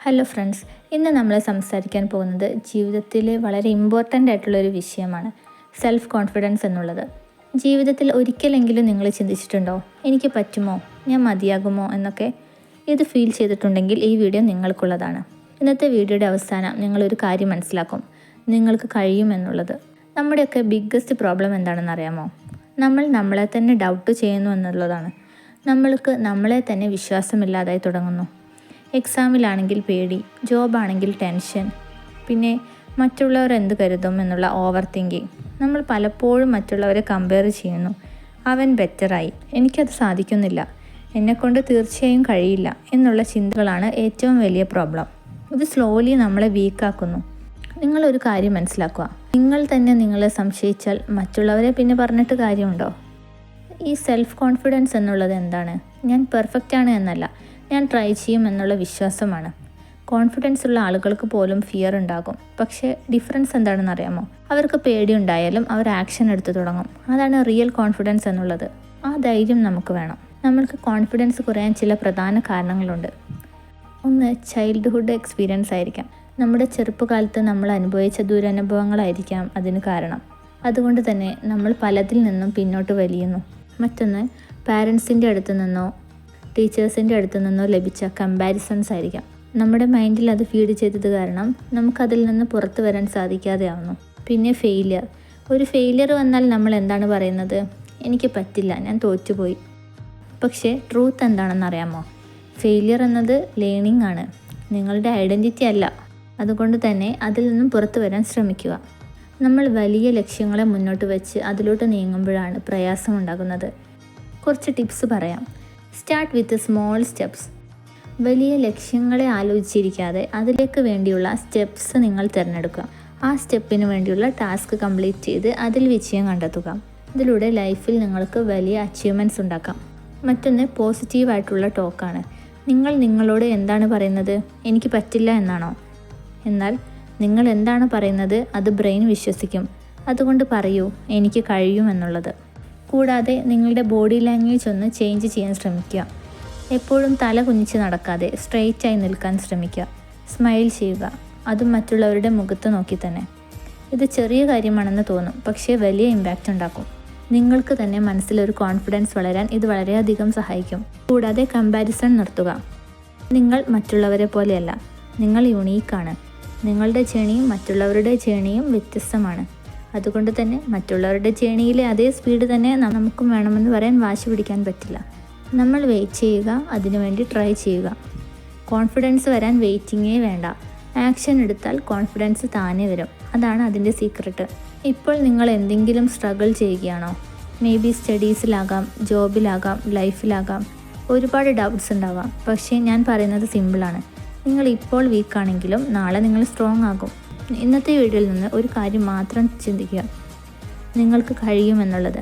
Hello friends, ഇന്ന് നമ്മൾ സംസാരിക്കാൻ പോകുന്നത് ജീവിതത്തിലെ വളരെ ഇമ്പോർട്ടൻ്റ് ആയിട്ടുള്ളൊരു വിഷയമാണ് സെൽഫ് കോൺഫിഡൻസ് എന്നുള്ളത്. ജീവിതത്തിൽ ഒരിക്കലെങ്കിലും നിങ്ങൾ ചിന്തിച്ചിട്ടുണ്ടോ, എനിക്ക് പറ്റുമോ, ഞാൻ മതിയാകുമോ എന്നൊക്കെ? ഇത് ഫീൽ ചെയ്തിട്ടുണ്ടെങ്കിൽ ഈ വീഡിയോ നിങ്ങൾക്കുള്ളതാണ്. ഇന്നത്തെ വീഡിയോയുടെ അവസാനം നിങ്ങളൊരു കാര്യം മനസ്സിലാക്കും, നിങ്ങൾക്ക് കഴിയുമെന്നുള്ളത്. നമ്മുടെയൊക്കെ ബിഗ്ഗസ്റ്റ് പ്രോബ്ലം എന്താണെന്ന് അറിയാമോ? നമ്മൾ നമ്മളെ തന്നെ ഡൗട്ട് ചെയ്യുന്നു എന്നുള്ളതാണ്. നമ്മൾക്ക് നമ്മളെ തന്നെ വിശ്വാസമില്ലാതായി തുടങ്ങുന്നു. എക്സാമിലാണെങ്കിൽ പേടി, ജോബാണെങ്കിൽ ടെൻഷൻ, പിന്നെ മറ്റുള്ളവർ എന്ത് കരുതും എന്നുള്ള ഓവർ തിങ്കിങ്. നമ്മൾ പലപ്പോഴും മറ്റുള്ളവരെ കമ്പയർ ചെയ്യുന്നു. അവൻ ബെറ്ററായി, എനിക്കത് സാധിക്കുന്നില്ല, എന്നെക്കൊണ്ട് തീർച്ചയായും കഴിയില്ല എന്നുള്ള ചിന്തകളാണ് ഏറ്റവും വലിയ പ്രോബ്ലം. ഇത് സ്ലോലി നമ്മളെ വീക്കാക്കുന്നു. നിങ്ങളൊരു കാര്യം മനസ്സിലാക്കുക, നിങ്ങൾ തന്നെ നിങ്ങളെ സംശയിച്ചാൽ മറ്റുള്ളവരെ പിന്നെ പറഞ്ഞിട്ട് കാര്യമുണ്ടോ? ഈ സെൽഫ് കോൺഫിഡൻസ് എന്നുള്ളത് എന്താണ്? ഞാൻ പെർഫെക്റ്റ് ആണ് എന്നല്ല, ഞാൻ ട്രൈ ചെയ്യും എന്നുള്ള വിശ്വാസമാണ്. കോൺഫിഡൻസ് ഉള്ള ആളുകൾക്ക് പോലും ഫിയർ ഉണ്ടാകും. പക്ഷേ ഡിഫറൻസ് എന്താണെന്ന് അറിയാമോ? അവർക്ക് പേടിയുണ്ടായാലും അവർ ആക്ഷൻ എടുത്തു തുടങ്ങും. അതാണ് റിയൽ കോൺഫിഡൻസ് എന്നുള്ളത്. ആ ധൈര്യം നമുക്ക് വേണം. നമ്മൾക്ക് കോൺഫിഡൻസ് കുറയാൻ ചില പ്രധാന കാരണങ്ങളുണ്ട്. ഒന്ന്, ചൈൽഡ്ഹുഡ് എക്സ്പീരിയൻസ് ആയിരിക്കാം. നമ്മുടെ ചെറുപ്പകാലത്ത് നമ്മൾ അനുഭവിച്ച ദുരനുഭവങ്ങളായിരിക്കാം അതിന് കാരണം. അതുകൊണ്ട് തന്നെ നമ്മൾ പലതിൽ നിന്നും പിന്നോട്ട് വലിയുന്നു. മറ്റൊന്ന്, പാരൻസിൻ്റെ അടുത്ത് നിന്നോ ടീച്ചേഴ്സിൻ്റെ അടുത്ത് നിന്നോ ലഭിച്ച കമ്പാരിസൺസ് ആയിരിക്കാം. നമ്മുടെ മൈൻഡിൽ അത് ഫീഡ് ചെയ്തത് കാരണം നമുക്കതിൽ നിന്ന് പുറത്തു വരാൻ സാധിക്കാതെ ആവുന്നു. പിന്നെ ഫെയിലിയർ. ഒരു ഫെയിലിയർ വന്നാൽ നമ്മൾ എന്താണ് പറയുന്നത്? എനിക്ക് പറ്റില്ല, ഞാൻ തോറ്റുപോയി. പക്ഷേ ട്രൂത്ത് എന്താണെന്ന് അറിയാമോ? ഫെയിലിയർ എന്നത് ലേണിംഗ് ആണ്, നിങ്ങളുടെ ഐഡൻറ്റിറ്റി അല്ല. അതുകൊണ്ട് തന്നെ അതിൽ നിന്നും പുറത്തു വരാൻ ശ്രമിക്കുക. നമ്മൾ വലിയ ലക്ഷ്യങ്ങളെ മുന്നോട്ട് വെച്ച് അതിലോട്ട് നീങ്ങുമ്പോഴാണ് പ്രയാസമുണ്ടാകുന്നത്. കുറച്ച് ടിപ്സ് പറയാം. Start with small steps. വലിയ ലക്ഷ്യങ്ങളെ ആലോചിച്ചിരിക്കാതെ അതിലേക്ക് വേണ്ടിയുള്ള സ്റ്റെപ്സ് നിങ്ങൾ തിരഞ്ഞെടുക്കുക. ആ സ്റ്റെപ്പിന് വേണ്ടിയുള്ള ടാസ്ക് കംപ്ലീറ്റ് ചെയ്ത് അതിൽ വിജയം കണ്ടെത്തുക. ഇതിലൂടെ ലൈഫിൽ നിങ്ങൾക്ക് വലിയ അച്ചീവ്മെൻറ്റ്സ് ഉണ്ടാക്കാം. മറ്റൊന്ന്, പോസിറ്റീവായിട്ടുള്ള ടോക്കാണ്. നിങ്ങൾ നിങ്ങളോട് എന്താണ് പറയുന്നത്? എനിക്ക് പറ്റില്ല എന്നാണോ? എന്നാൽ നിങ്ങൾ എന്താണ് പറയുന്നത് അത് ബ്രെയിൻ വിശ്വസിക്കും. അതുകൊണ്ട് പറയൂ, എനിക്ക് കഴിയും എന്നുള്ളത്. കൂടാതെ നിങ്ങളുടെ ബോഡി ലാംഗ്വേജ് ഒന്ന് ചേഞ്ച് ചെയ്യാൻ ശ്രമിക്കുക. എപ്പോഴും തല കുനിച്ച് നടക്കാതെ സ്ട്രെയിറ്റായി നിൽക്കാൻ ശ്രമിക്കുക. സ്മൈൽ ചെയ്യുക, അതും മറ്റുള്ളവരുടെ മുഖത്ത് നോക്കി തന്നെ. ഇത് ചെറിയ കാര്യമാണെന്ന് തോന്നും, പക്ഷേ വലിയ ഇമ്പാക്റ്റ് ഉണ്ടാക്കും. നിങ്ങൾക്ക് തന്നെ മനസ്സിലൊരു കോൺഫിഡൻസ് വളരാൻ ഇത് വളരെയധികം സഹായിക്കും. കൂടാതെ കമ്പാരിസൺ നിർത്തുക. നിങ്ങൾ മറ്റുള്ളവരെ പോലെയല്ല, നിങ്ങൾ യുണീക്കാണ്. നിങ്ങളുടെ ജേണിയും മറ്റുള്ളവരുടെ ജേണിയും വ്യത്യസ്തമാണ്. അതുകൊണ്ട് തന്നെ മറ്റുള്ളവരുടെ ജേണിയിലെ അതേ സ്പീഡ് തന്നെ നമുക്കും വേണമെന്ന് പറയാൻ വാശി പിടിക്കാൻ പറ്റില്ല. നമ്മൾ വെയിറ്റ് ചെയ്യുക, അതിനുവേണ്ടി ട്രൈ ചെയ്യുക. കോൺഫിഡൻസ് വരാൻ വെയിറ്റിങ്ങേ വേണ്ട. ആക്ഷൻ എടുത്താൽ കോൺഫിഡൻസ് താനേ വരും. അതാണ് അതിൻ്റെ സീക്രട്ട്. ഇപ്പോൾ നിങ്ങൾ എന്തെങ്കിലും സ്ട്രഗിൾ ചെയ്യുകയാണോ? മേ ബി സ്റ്റഡീസിലാകാം, ജോബിലാകാം, ലൈഫിലാകാം. ഒരുപാട് ഡൗട്ട്സ് ഉണ്ടാവാം. പക്ഷേ ഞാൻ പറയുന്നത് സിമ്പിളാണ്. നിങ്ങൾ ഇപ്പോൾ വീക്കാണെങ്കിലും നാളെ നിങ്ങൾ സ്ട്രോങ് ആകും. ഇന്നത്തെ വീഡിയോയിൽ നിന്ന് ഒരു കാര്യം മാത്രം ചിന്തിക്കുക, നിങ്ങൾക്ക് കഴിയുമെന്നുള്ളത്.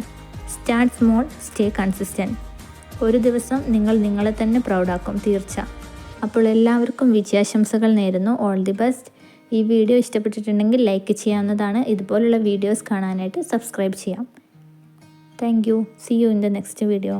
Start small, stay consistent. ഒരു ദിവസം നിങ്ങൾ നിങ്ങളെ തന്നെ പ്രൗഡാക്കും, തീർച്ച. അപ്പോൾ എല്ലാവർക്കും വിജയാശംസകൾ നേരുന്നു. All the best. ഈ വീഡിയോ ഇഷ്ടപ്പെട്ടിട്ടുണ്ടെങ്കിൽ ലൈക്ക് ചെയ്യാവുന്നതാണ്. ഇതുപോലുള്ള വീഡിയോസ് കാണാനായിട്ട് സബ്സ്ക്രൈബ് ചെയ്യാം. Thank you. See you in the next video.